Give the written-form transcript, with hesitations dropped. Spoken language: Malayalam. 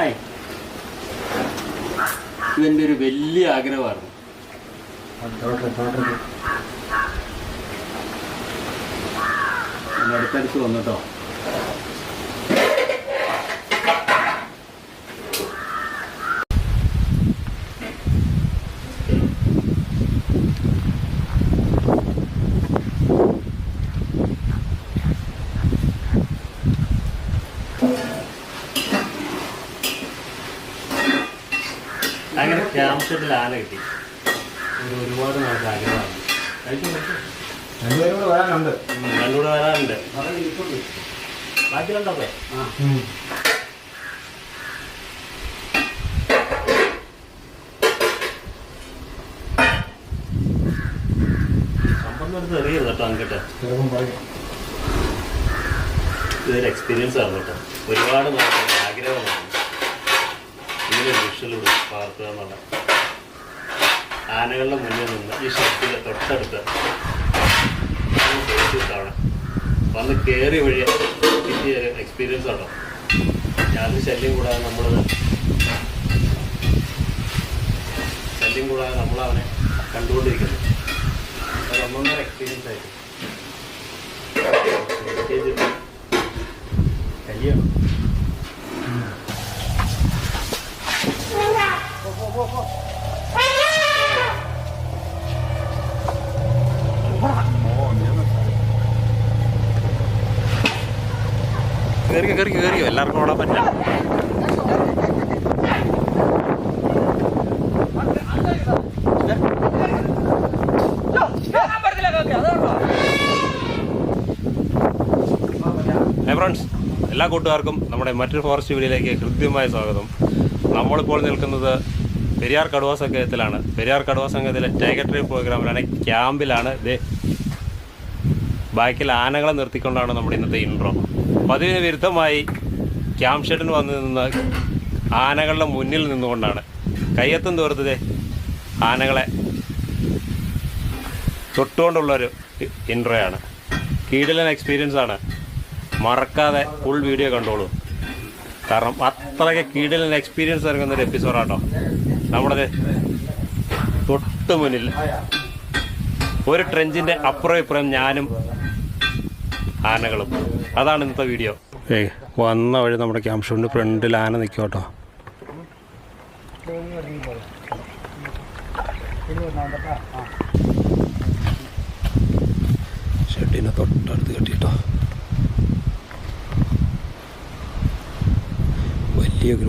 ആയി ഇതെൻ്റെ ഒരു വലിയ ആഗ്രഹമായിരുന്നു. അടുത്തടുത്ത് വന്നിട്ടോ. അങ്ങനെ ക്യാമ്പ് ഷെഡിൽ ആന കിട്ടി. ഒരുപാട് നമുക്ക് ആഗ്രഹമാണ്. രണ്ടുകൂടെ വരാനുണ്ട്. ബാക്കിയുണ്ടോ? സംബന്ധം അറിയാം കേട്ടോ. അങ്ങോട്ട് ഇതൊരു എക്സ്പീരിയൻസ് ആണ് കേട്ടോ. ഒരുപാട് നമുക്ക് ആഗ്രഹമാണ് ഇങ്ങനെ വിഷ്വലൂടെ പാർക്കുക എന്നുള്ള. ആനകളുടെ മുന്നിൽ നിന്ന് ഈ ഷെഡിൽ തൊട്ടടുത്ത് തവണ വന്ന് കയറി വഴി കിട്ടിയ ഒരു എക്സ്പീരിയൻസ് ആണോ. യാതൊരു ശല്യം കൂടാതെ നമ്മളവനെ കണ്ടുകൊണ്ടിരിക്കുന്നു. അത് ഒന്നൊന്നര എക്സ്പീരിയൻസ് ആയിട്ട് കല്യാണം. കയറിയോ എല്ലാവർക്കും ഓടാൻ പറ്റില്ല. ഫ്രണ്ട്സ്, എല്ലാ കൂട്ടുകാർക്കും നമ്മുടെ മറ്റൊരു ഫോറസ്റ്റ് വീഡിയോയിലേക്ക് ഹൃദ്യമായ സ്വാഗതം. നമ്മളിപ്പോൾ നിൽക്കുന്നത് പെരിയാർ കടുവാ സംഘത്തിലാണ്. പെരിയാർ കടുവാ സംഘത്തിലെ ടൈഗർ ട്രിപ്പ് പ്രോഗ്രാമിലാണ്, ക്യാമ്പിലാണ്. ബാക്കിൽ ആനകളെ നിർത്തിക്കൊണ്ടാണ് നമ്മുടെ ഇന്നത്തെ ഇൻട്രോ. പതിവിന് വിരുദ്ധമായി ക്യാമ്പ് ഷെഡിന് വന്ന് നിന്ന് ആനകളുടെ മുന്നിൽ നിന്നുകൊണ്ടാണ് കയ്യെത്തും ദൂരത്തെ ആനകളെ തൊട്ടുകൊണ്ടുള്ളൊരു ഇൻട്രോയാണ്. കീടിലൻ എക്സ്പീരിയൻസ് ആണ്. മറക്കാതെ ഫുൾ വീഡിയോ കണ്ടോളൂ. കാരണം അത്രയ്ക്ക് കീടിലൻ എക്സ്പീരിയൻസ് ഇറങ്ങുന്നൊരു എപ്പിസോഡാട്ടോ. നമ്മുടെ തൊട്ട് മുന്നിൽ ഒരു ട്രെഞ്ചിൻ്റെ അപ്പുറം ഇപ്പുറം ഞാനും ആനകളും. അതാണ് ഇന്നത്തെ വീഡിയോ. വന്ന വഴി നമ്മുടെ ക്യാമ്പ് ഷെഡിൻ്റെ ഫ്രണ്ടിൽ ആന നിൽക്കും കേട്ടോ. ഷെഡിനെ തൊട്ടടുത്ത് കെട്ടിട്ടോ. വലിയ